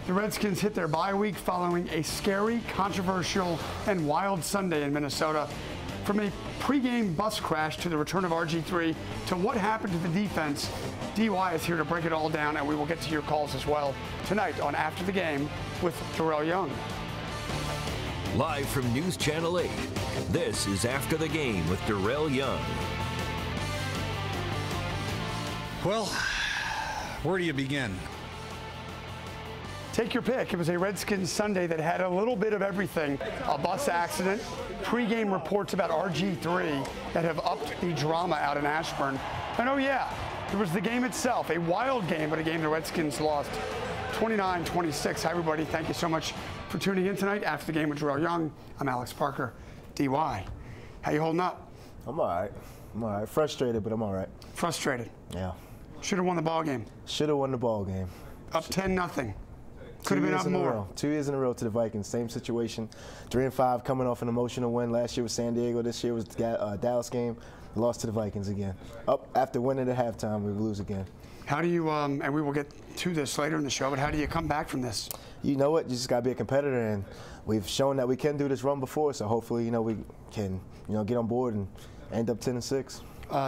The Redskins hit their bye week following a scary, controversial, and wild Sunday in Minnesota. From a pregame bus crash to the return of RG3 to what happened to the defense, DY is here to break it all down, and we will get to your calls as well tonight on After the Game with Darrel Young. Live from News Channel 8, this is After the Game with Darrel Young. Well, where do you begin? Take your pick. It was a Redskins Sunday that had a little bit of everything. A bus accident, pregame reports about RG3 that have upped the drama out in Ashburn. And oh yeah, there was the game itself, a wild game, but a game the Redskins lost 29-26. Hi everybody, thank you so much for tuning in tonight. After the Game with Darrel Young, I'm Alex Parker. DY, how you holding up? I'm all right. I'm all right. Frustrated, but I'm all right. Frustrated? Yeah. Should have won the ball game. Should have won the ball game. Up 10-0. Could have been up more. 2 years in a row to the Vikings. Same situation. 3-5 coming off an emotional win. Last year was San Diego. This year was the Dallas game. Lost to the Vikings again. Up after winning at halftime, we lose again. How do you, and we will get to this later in the show, but how do you come back from this? You know what? You just got to be a competitor, and we've shown that we can do this run before, so hopefully, we can, get on board and end up 10-6.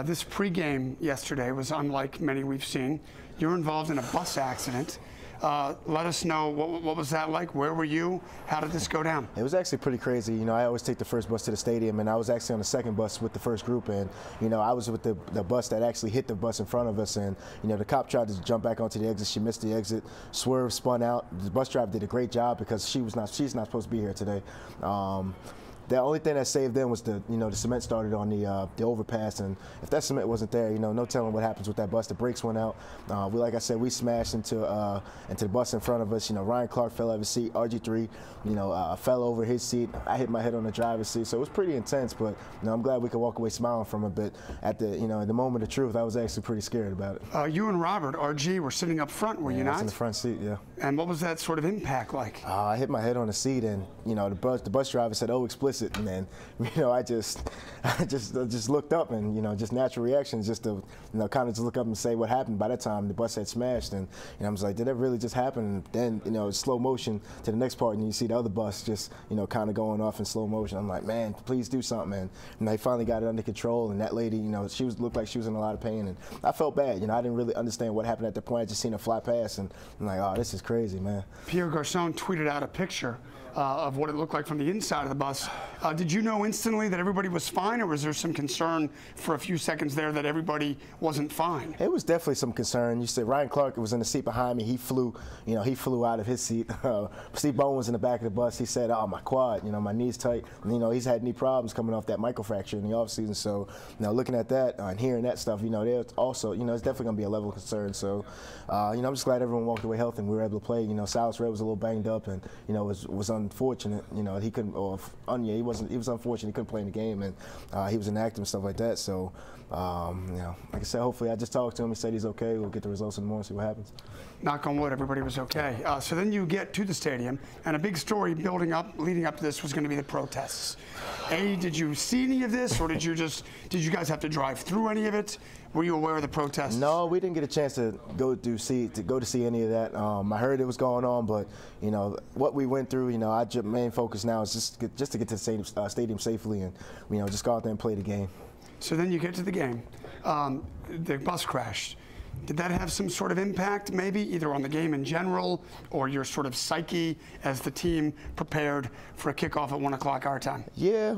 This pregame yesterday was unlike many we've seen. You're involved in a bus accident. Let us know, what was that like? Where were you? How did this go down? It was actually pretty crazy. I always take the first bus to the stadium, and I was actually on the second bus with the first group, and I was with the bus that actually hit the bus in front of us, and the cop tried to jump back onto the exit. She missed the exit, swerved, spun out. The bus driver did a great job because she's not supposed to be here today. The only thing that saved them was the cement started on the overpass, and if that cement wasn't there, no telling what happens with that bus. The brakes went out. Like I said, we smashed into the bus in front of us. Ryan Clark fell out of his seat. RG3, fell over his seat. I hit my head on the driver's seat, so it was pretty intense. But I'm glad we could walk away smiling from it. But at the the moment of truth, I was actually pretty scared about it. You and Robert, RG, were sitting up front, were you not? I was in the front seat, yeah. And what was that sort of impact like? I hit my head on the seat, and the bus driver said, "Oh, explicit." And then, I just looked up, and just natural reactions, just to kind of just look up and say what happened. By that time, the bus had smashed, and I was like, did that really just happen? And then slow motion to the next part, and you see the other bus just kind of going off in slow motion. I'm like, man, please do something, and they finally got it under control. And that lady, she looked like she was in a lot of pain, and I felt bad. I didn't really understand what happened at the point. I just seen her fly past, and I'm like, oh, this is crazy, man. Pierre Garçon tweeted out a picture of what it looked like from the inside of the bus. Did you know instantly that everybody was fine, or was there some concern for a few seconds there that everybody wasn't fine? It was definitely some concern. You said Ryan Clark was in the seat behind me. He flew out of his seat. Steve Bowen was in the back of the bus. He said, oh, my quad, my knee's tight. And, he's had knee problems coming off that microfracture in the offseason. So, looking at that and hearing that stuff, there's also, it's definitely going to be a level of concern. So, I'm just glad everyone walked away healthy and we were able to play. Silas Red was a little banged up, and, was unfortunate. He couldn't, or Anya, he was unfortunate. He couldn't play in the game, and he was inactive and stuff like that. So, like I said, hopefully I just talked to him. He said he's okay. We'll get the results in the morning, see what happens. Knock on wood, everybody was okay. So then you get to the stadium, and a big story leading up to this was going to be the protests. Did you see any of this, or did you guys have to drive through any of it? Were you aware of the protests? No, we didn't get a chance to go to see any of that. I heard it was going on, but what we went through, our main focus now is just to get to the stadium safely, and just go out there and play the game. So then you get to the game. The bus crashed. Did that have some sort of impact, maybe, either on the game in general or your sort of psyche as the team prepared for a kickoff at 1 o'clock our time? Yeah,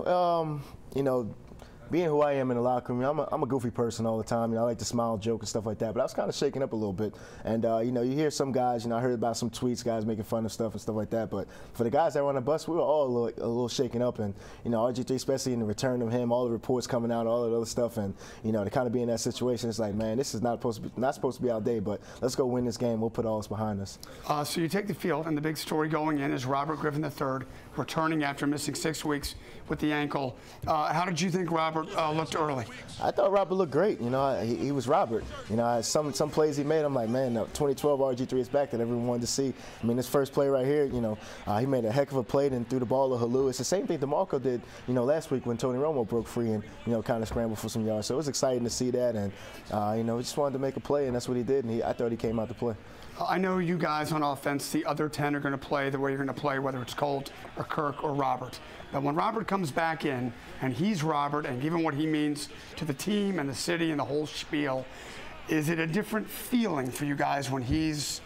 being who I am in the locker room, I'm a goofy person all the time. I like to smile, joke, and stuff like that. But I was kind of shaken up a little bit. And, you hear some guys, I heard about some tweets, guys making fun of stuff and stuff like that. But for the guys that were on the bus, we were all a little shaken up. And, RG3, especially in the return of him, all the reports coming out, all that other stuff. And, to kind of be in that situation, it's like, man, this is not supposed to be our day. But let's go win this game. We'll put all this behind us. So you take the field, and the big story going in is Robert Griffin III returning after missing 6 weeks with the ankle. How did you think Robert Robert looked early? I thought Robert looked great. You know, he was Robert. You know, some plays he made, I'm like, man, 2012 RG3 is back that everyone wanted to see. I mean, this first play right here, you know, he made a heck of a play and threw the ball to Halu. It's the same thing DeMarco did, you know, last week when Tony Romo broke free and, you know, kind of scrambled for some yards. So it was exciting to see that, and, you know, he just wanted to make a play, and that's what he did, and I thought he came out to play. I know you guys on offense, the other 10 are going to play the way you're going to play, whether it's Colt or Kirk or Robert. But when Robert comes back in, and he's Robert, and given what he means to the team and the city and the whole spiel, is it a different feeling for you guys when he's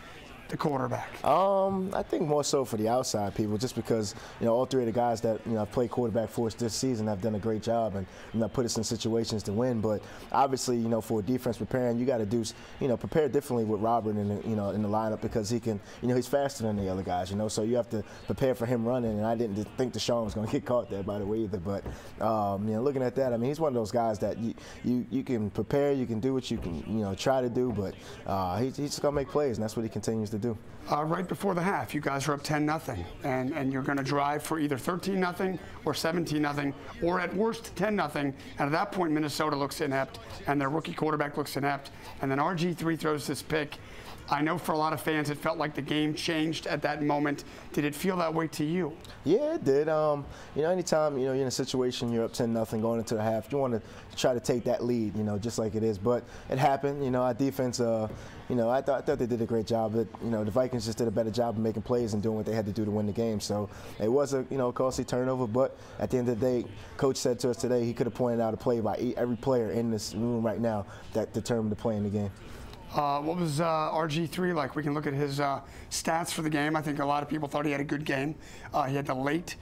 the quarterback? I think more so for the outside people, just because, you know, all three of the guys that, you know, have played quarterback for us this season have done a great job and, you know, put us in situations to win. But obviously, you know, for defense preparing, you got to do, you know, prepare differently with Robert in the, you know, in the lineup, because he can, you know, he's faster than the other guys, you know, so you have to prepare for him running. And I didn't think Deshaun was going to get caught there, by the way, either. But you know, looking at that, I mean, he's one of those guys that you can prepare, you can do what you can, you know, try to do, but he's just going to make plays, and that's what he continues to do. Right before the half, you guys are up 10-0, and you're going to drive for either 13-0 or 17-0, or at worst 10-0. And at that point, Minnesota looks inept, and their rookie quarterback looks inept, and then RG3 throws this pick. I know for a lot of fans, it felt like the game changed at that moment. Did it feel that way to you? Yeah, it did. You know, anytime, you know, you're in a situation, you're up 10-0 going into the half, you want to try to take that lead, you know, just like it is. But it happened. You know, our defense, you know, I thought they did a great job. But, you know, the Vikings just did a better job of making plays and doing what they had to do to win the game. So it was a, you know, costly turnover. But at the end of the day, Coach said to us today he could have pointed out a play by every player in this room right now that determined the play in the game. What was RG3 like? We can look at his stats for the game. I think a lot of people thought he had a good game. He had the late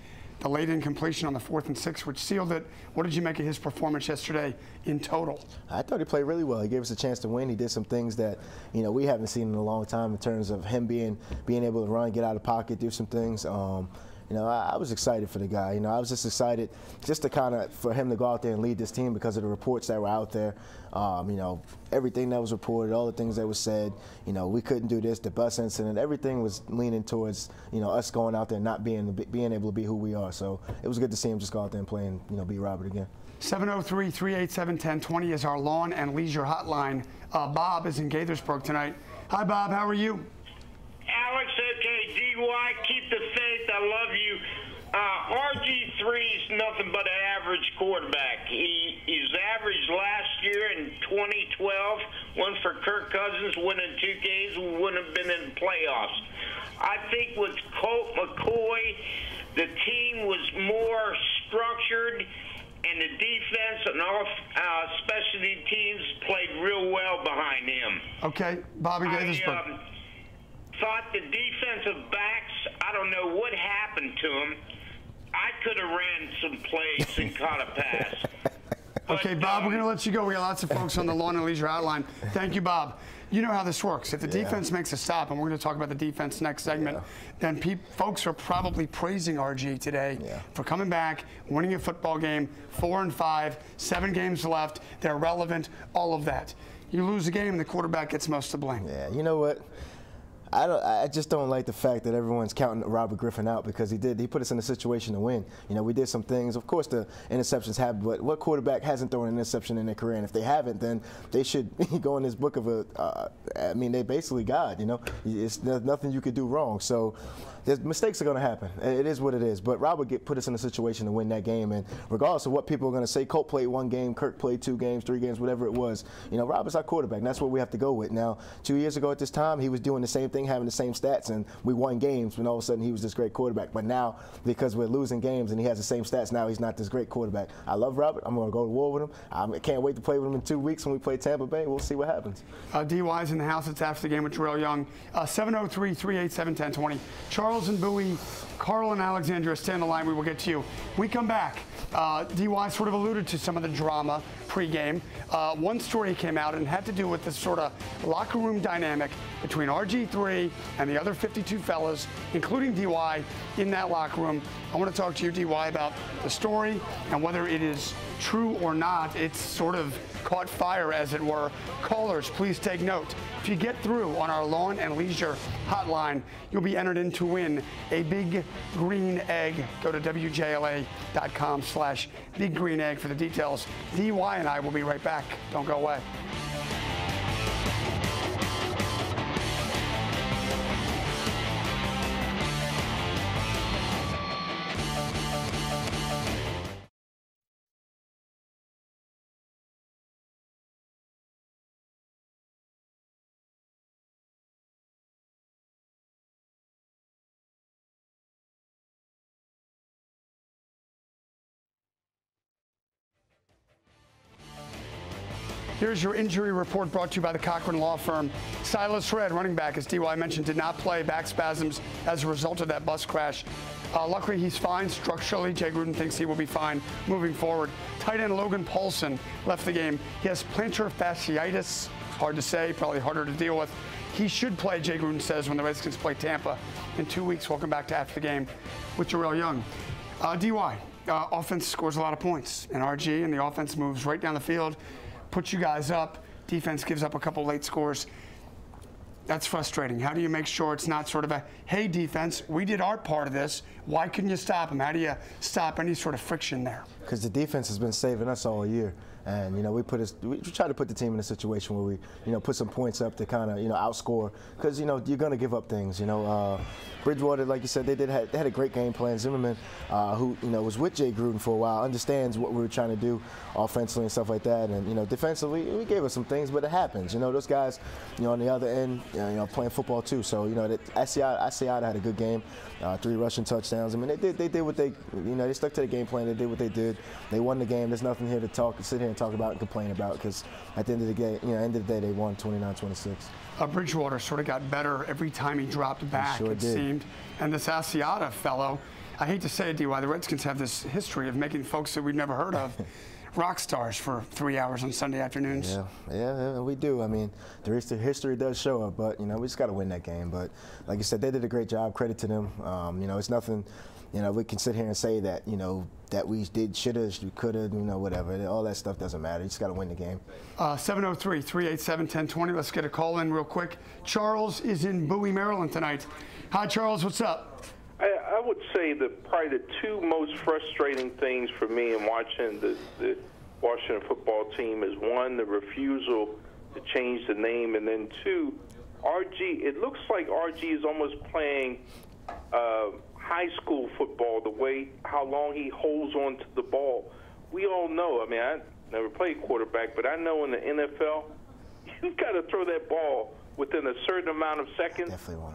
incompletion on the 4th and 6, which sealed it. What did you make of his performance yesterday in total? I thought he played really well. He gave us a chance to win. He did some things that, you know, we haven't seen in a long time in terms of him being able to run, get out of pocket, do some things. You know, I was excited for the guy. You know, I was just excited just to kind of for him to go out there and lead this team because of the reports that were out there. You know, everything that was reported, all the things that was said. You know, we couldn't do this, the bus incident, everything was leaning towards, you know, us going out there and not being able to be who we are. So it was good to see him just go out there and play and, you know, be Robert again. 703-387-1020 is our lawn and leisure hotline. Bob is in Gaithersburg tonight. Hi, Bob. How are you? Alex, okay, DY, keep the faith. I love you. RG3's nothing but an average quarterback. He's average last year in 2012. One for Kirk Cousins, winning 2 games, we wouldn't have been in the playoffs. I think with Colt McCoy, the team was more structured, and the defense and all specialty teams played real well behind him. Okay, Bobby Gaithersburg. Thought the defensive backs, I don't know what happened to them. I could have ran some plays and caught a pass. Okay, Bob, we're going to let you go. We got lots of folks on the Lawn and Leisure Hotline. Thank you, Bob. You know how this works. If the defense makes a stop, and we're going to talk about the defense next segment, then folks are probably praising RG today for coming back, winning a football game, 4-5, 7 games left. They're relevant, all of that. You lose a game, the quarterback gets most to blame. Yeah, you know what? I just don't like the fact that everyone's counting Robert Griffin out because he put us in a situation to win. You know, we did some things. Of course, the interceptions happen, but what quarterback hasn't thrown an interception in their career? And if they haven't, then they should go in this book of I mean, they basically God. You know, there's nothing you could do wrong. So mistakes are going to happen. It is what it is. But Robert put us in a situation to win that game. And regardless of what people are going to say, Colt played 1 game, Kirk played 2 games, 3 games, whatever it was. You know, Robert's our quarterback, and that's what we have to go with. Now, 2 years ago at this time, he was doing the same thing, having the same stats, and we won games when all of a sudden he was this great quarterback. But now, because we're losing games and he has the same stats, now he's not this great quarterback. I love Robert. I'm going to go to war with him. I can't wait to play with him in 2 weeks when we play Tampa Bay. We'll see what happens. DY's in the house. It's after the game with Darrel Young. 703-387-1020. Charles and Bowie, Carl and Alexandria, stay on the line. We will get to you. We come back. DY sort of alluded to some of the drama pregame. One story came out and had to do with this sort of locker room dynamic between RG3 and the other 52 fellas, including DY, in that locker room. I want to talk to you, DY, about the story and whether it is true or not. It's sort of caught fire, as it were. Callers, please take note. If you get through on our lawn and leisure hotline, you'll be entered in to win a big green egg. Go to WJLA.com/big green egg for the details. DY and I will be right back. Don't go away. Here's your injury report brought to you by the Cochran Law Firm. Silas Red, running back, as DY mentioned, did not play, back spasms as a result of that bus crash. Luckily, he's fine structurally. Jay Gruden thinks he will be fine moving forward. Tight end Logan Paulson left the game. He has plantar fasciitis. Hard to say, probably harder to deal with. He should play, Jay Gruden says, when the Redskins play Tampa in 2 weeks. Welcome back to After the Game with Darrel Young. DY, offense scores a lot of points. And RG, and the offense moves right down the field, puts you guys up. Defense gives up a couple late scores. That's frustrating. How do you make sure it's not sort of a, hey, defense, we did our part of this. Why couldn't you stop them? How do you stop any sort of friction there? Because the defense has been saving us all year. And, you know, we try to put the team in a situation where we, you know, put some points up to kind of, you know, outscore. Because, you know, you're going to give up things. You know, Bridgewater, like you said, they had a great game plan. Zimmerman, who, you know, was with Jay Gruden for a while, understands what we were trying to do offensively and stuff like that. And, you know, defensively, we gave us some things, but it happens. You know, those guys, you know, on the other end, you know, playing football too. So, you know, Asiata had a good game, 3 rushing touchdowns. I mean, they did what they, you know, they stuck to the game plan. They did what they did. They won the game. There's nothing here to sit here and talk about and complain about, because at the end of the game, you know, end of the day, they won 29-26. Bridgewater sort of got better every time he dropped back, it seemed. And this Asiata fellow, I hate to say it, DY, the Redskins have this history of making folks that we've never heard of rock stars for 3 hours on Sunday afternoons. Yeah, we do. I mean, the history does show up, but, you know, we just got to win that game. But like you said, they did a great job. Credit to them. You know, it's nothing. You know, we can sit here and say that, you know, that we did, shoulda, coulda, you know, whatever. All that stuff doesn't matter. You just got to win the game. 703-387-1020. Let's get a call in real quick. Charles is in Bowie, Maryland tonight. Hi, Charles. What's up? I would say that probably the 2 most frustrating things for me in watching the Washington football team is, 1, the refusal to change the name, and then 2, RG. It looks like RG is almost playing high school football, the way how long he holds on to the ball. We all know, I mean, I never played quarterback, but I know in the NFL, you've got to throw that ball within a certain amount of seconds,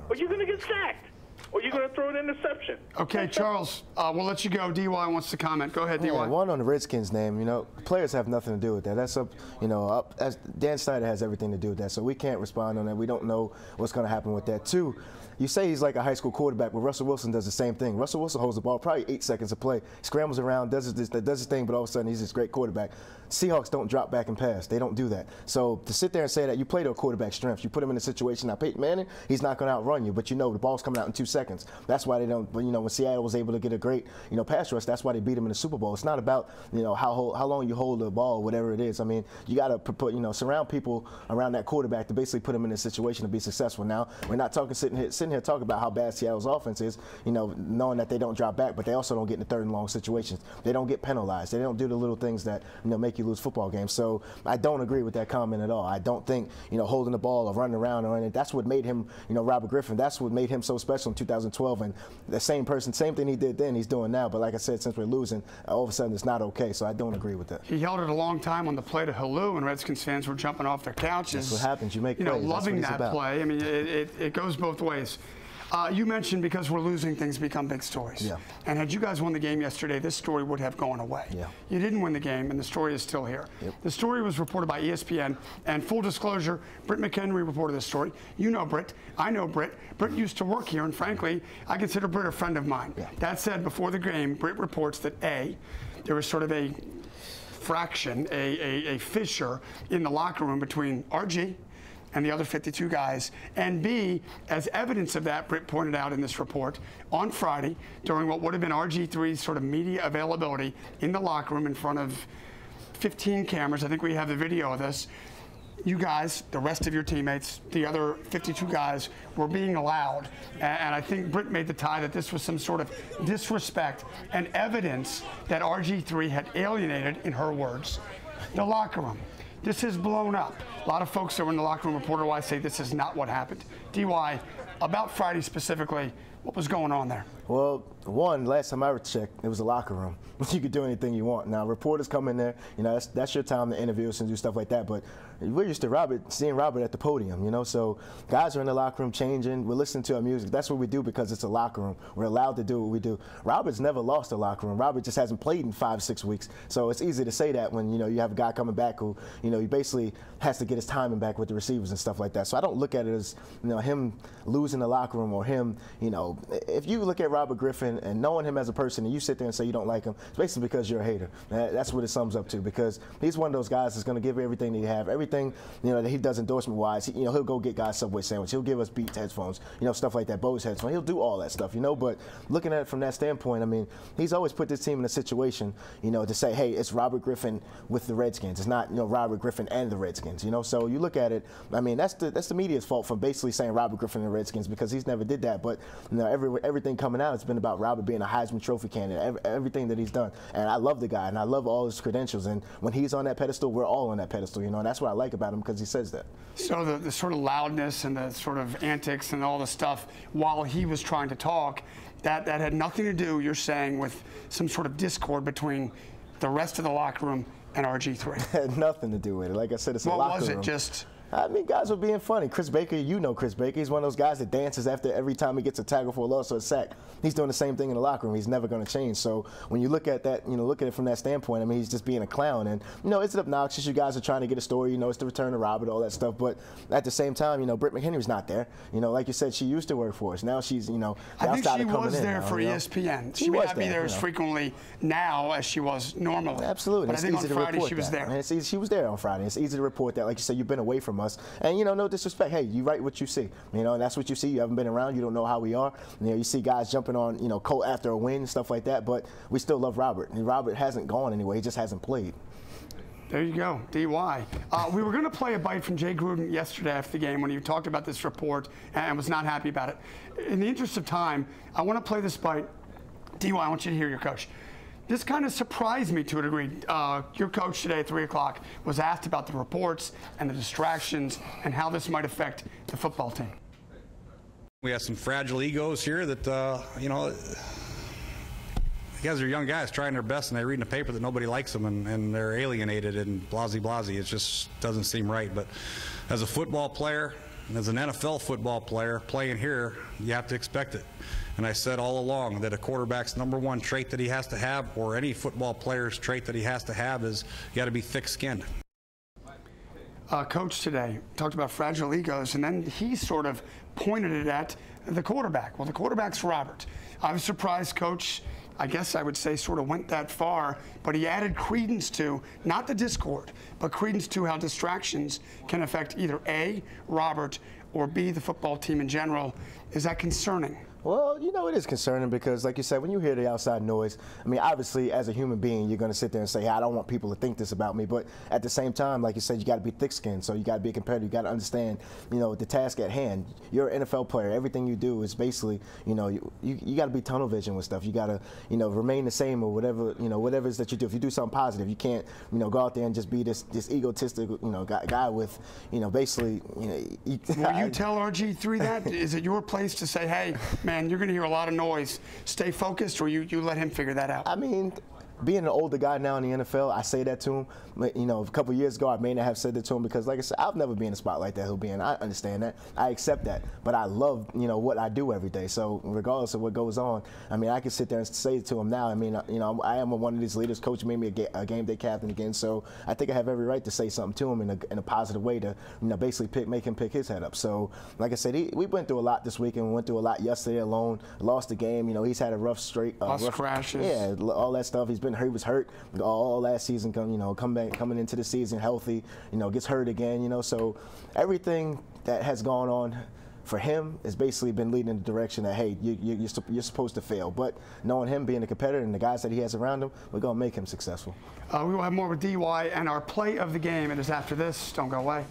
or you're going to get sacked, or you're going to throw an interception. Okay, Charles, we'll let you go. DY wants to comment. Go ahead, DY. Yeah, 1 on the Redskins name, you know, players have nothing to do with that. That's up, you know, as Dan Snyder has everything to do with that, so we can't respond on that. We don't know what's going to happen with that. 2, you say he's like a high school quarterback, but Russell Wilson does the same thing. Russell Wilson holds the ball probably 8 seconds of play, scrambles around, does his thing, but all of a sudden he's this great quarterback. Seahawks don't drop back and pass. They don't do that. So to sit there and say that, you play to a quarterback's strengths. You put him in a situation. Now, Peyton Manning, he's not going to outrun you, but you know the ball's coming out in 2 seconds. That's why they don't. But, you know, when Seattle was able to get a great, you know, pass rush, that's why they beat him in the Super Bowl. It's not about, you know, how long you hold the ball, whatever it is. I mean, you got to put, you know, surround people around that quarterback to basically put him in a situation to be successful. Now, we're not sitting here talking about how bad Seattle's offense is, you know, knowing that they don't drop back, but they also don't get in the 3rd and long situations. They don't get penalized. They don't do the little things that, you know, make you lose football games. So I don't agree with that comment at all. I don't think, you know, holding the ball or running around or anything, that's what made him, you know, Robert Griffin. That's what made him so special in 2012. And the same thing he did then, he's doing now. But like I said, since we're losing, all of a sudden it's not okay. So I don't agree with that. He held it a long time on the play to Halou, and Redskins fans were jumping off their couches. That's what happens. You make plays. You know, loving that play. I mean, it goes both ways. You mentioned because we're losing, things become big stories. Yeah. And had you guys won the game yesterday, this story would have gone away. Yeah. You didn't win the game, and the story is still here. Yep. The story was reported by ESPN, and full disclosure, Britt McHenry reported this story. You know Britt. I know Britt. Britt used to work here, and frankly, I consider Britt a friend of mine. Yeah. That said, before the game, Britt reports that there was sort of a fraction, a fissure in the locker room between RG and the other 52 guys, and B, as evidence of that, Britt pointed out in this report, on Friday, during what would have been RG3's sort of media availability in the locker room in front of 15 cameras. I think we have the video of this. You guys, the rest of your teammates, the other 52 guys, were being allowed. And I think Britt made the tie that this was some sort of disrespect and evidence that RG3 had alienated, in her words, the locker room. This has blown up. A lot of folks that were in the locker room reporter-wise say this is not what happened. DY, about Friday specifically, what was going on there? Well, one, last time I checked, it was a locker room. You could do anything you want. Now, reporters come in there, you know, that's your time to interview us and do stuff like that. But we're used to seeing Robert at the podium, you know. So guys are in the locker room changing. We're listening to our music. That's what we do because it's a locker room. We're allowed to do what we do. Robert's never lost a locker room. Robert just hasn't played in 5-6 weeks. So it's easy to say that when, you know, you have a guy coming back who, you know, he basically has to get his timing back with the receivers and stuff like that. So I don't look at it as, you know, him losing the locker room or him, you know, if you look at Robert Griffin and knowing him as a person and you sit there and say you don't like him, it's basically because you're a hater. That's what it sums up to, because he's one of those guys that's going to give everything that you have, everything, you know, that he does endorsement-wise. You know, he'll go get guys Subway sandwich. He'll give us Beats headphones, you know, stuff like that, Bose headphones. He'll do all that stuff, you know, but looking at it from that standpoint, I mean, he's always put this team in a situation, you know, to say, hey, it's Robert Griffin with the Redskins. It's not, you know, Robert Griffin and the Redskins, you know. So you look at it, I mean, that's the media's fault for basically saying Robert Griffin and the Redskins, because he's never did that. But, you know, everything coming out, it's been about Robert being a Heisman Trophy candidate, everything that he's done. And I love the guy, and I love all his credentials. And when he's on that pedestal, we're all on that pedestal, you know, and that's what I like about him, because he says that. So the sort of loudness and the sort of antics and all the stuff while he was trying to talk, that had nothing to do, you're saying, with some sort of discord between the rest of the locker room and RG3. It had nothing to do with it. Like I said, it's a locker room. What was it? Just... I mean, guys were being funny. Chris Baker, you know Chris Baker. He's one of those guys that dances after every time he gets a tackle for a loss or a sack. He's doing the same thing in the locker room. He's never going to change. So when you look at that, you know, look at it from that standpoint, I mean, he's just being a clown. And, you know, it's obnoxious. You guys are trying to get a story. You know, it's the return of Robert, all that stuff. But at the same time, you know, Britt McHenry's not there. You know, like you said, she used to work for us. Now she's, you know, I think she was there for ESPN. She may not be there as frequently now as she was normally. Absolutely. But I think on Friday she was there. She was there on Friday. It's easy to report that. Like you said, you've been away from us. And, you know, no disrespect. Hey, you write what you see. You know, and that's what you see. You haven't been around. You don't know how we are. You know, you see guys jumping on, you know, Colt after a win, stuff like that. But we still love Robert. And Robert hasn't gone anywhere. He just hasn't played. There you go, DY. We were going to play a bite from Jay Gruden yesterday after the game when he talked about this report and was not happy about it. In the interest of time, I want to play this bite. DY, I want you to hear your coach. This kind of surprised me to a degree. Your coach today at 3 o'clock was asked about the reports and the distractions and how this might affect the football team. We have some fragile egos here that, you know, you guys are young guys trying their best, and they read in the paper that nobody likes them, and they're alienated and blasey. It just doesn't seem right. But as a football player, and as an NFL football player playing here, you have to expect it. And I said all along that a quarterback's #1 trait that he has to have, or any football player's trait that he has to have, is you got to be thick-skinned. Coach today talked about fragile egos, and then he sort of pointed it at the quarterback. Well, the quarterback's Robert. I was surprised Coach, I guess I would say, sort of went that far, but he added credence to, not the discord, but credence to how distractions can affect either A, Robert, or B, the football team in general. Is that concerning? Well, you know, it is concerning because, like you said, when you hear the outside noise, I mean, obviously, as a human being, you're going to sit there and say, hey, I don't want people to think this about me. But at the same time, like you said, you got to be thick-skinned. So you got to be a competitor. You got to understand, you know, the task at hand. You're an NFL player. Everything you do is basically, you know, you got to be tunnel vision with stuff. You got to, you know, remain the same or whatever, you know, whatever it is that you do. If you do something positive, you can't, you know, go out there and just be this egotistic, you know, guy with, you know, basically, you know. Will you tell RG3 that? Is it your place to say, hey, man, you're going to hear a lot of noise, stay focused, or you let him figure that out? I mean, being an older guy now in the NFL, I say that to him. You know, a couple of years ago, I may not have said that to him because, like I said, I'll never be in a spot like that he'll be in. I understand that. I accept that. But I love, you know, what I do every day. So regardless of what goes on, I mean, I can sit there and say it to him now. I mean, you know, I am one of these leaders. Coach made me a game day captain again. So I think I have every right to say something to him in a positive way to, you know, basically make him pick his head up. So, like I said, we went through a lot this week, and we went through a lot yesterday alone. Lost the game. You know, he's had a rough streak. Bus crashes. Yeah, all that stuff. He was hurt all last season. You know, coming into the season healthy. You know, gets hurt again. You know, so everything that has gone on for him, it's basically been leading in the direction that, hey, you're supposed to fail. But knowing him being a competitor and the guys that he has around him, we're going to make him successful. We will have more with DY and our play of the game. It is after this. Don't go away.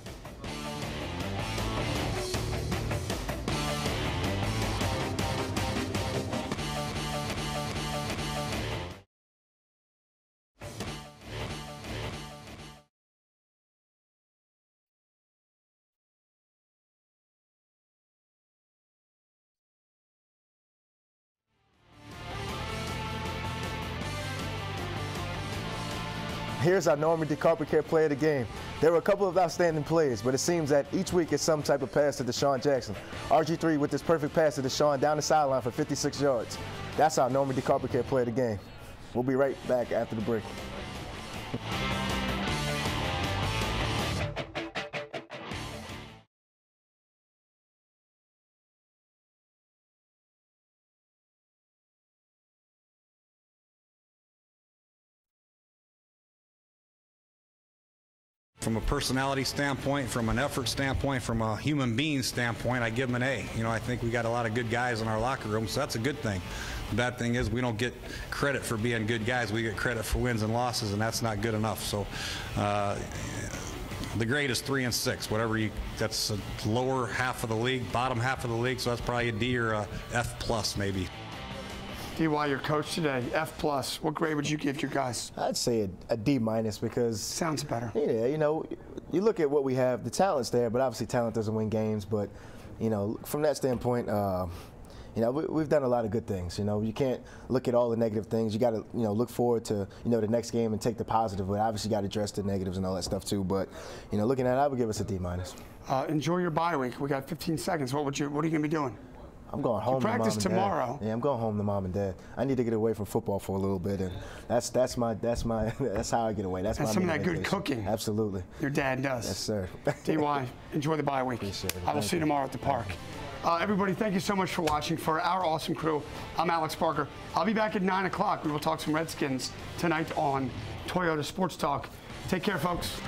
Here's our Norman DeCarpacare play of the game. There were a couple of outstanding plays, but it seems that each week is some type of pass to Deshaun Jackson. RG3 with this perfect pass to Deshaun down the sideline for 56 yards. That's our Norman DeCarpacare play of the game. We'll be right back after the break. From a personality standpoint, from an effort standpoint, from a human being standpoint, I give him an A. You know, I think we got a lot of good guys in our locker room, so that's a good thing. The bad thing is we don't get credit for being good guys. We get credit for wins and losses, and that's not good enough. So the grade is 3 and 6, whatever you, that's a lower half of the league, bottom half of the league, so that's probably a D or a F plus maybe. DY, your coach today, F+. What grade would you give your guys? I'd say a D- because sounds better. Yeah, you know, you look at what we have. The talent's there, but obviously talent doesn't win games. But you know, from that standpoint, you know, we've done a lot of good things. You know, you can't look at all the negative things. You got to, you know, look forward to, you know, the next game and take the positive. But obviously, you got to address the negatives and all that stuff too. But you know, looking at it, I would give us a D-. Enjoy your bye week. We got 15 seconds. What are you gonna be doing? I'm going home to Mom and Dad. Practice tomorrow. Yeah, I'm going home to Mom and Dad. I need to get away from football for a little bit, and that's how I get away. That's some of that vacation. good cooking. Absolutely. Your dad does. Yes, sir. DY, enjoy the bye week. Appreciate it. I will see you tomorrow at the park. Everybody, thank you so much for watching. For our awesome crew, I'm Alex Parker. I'll be back at 9 o'clock. We will talk some Redskins tonight on Toyota Sports Talk. Take care, folks.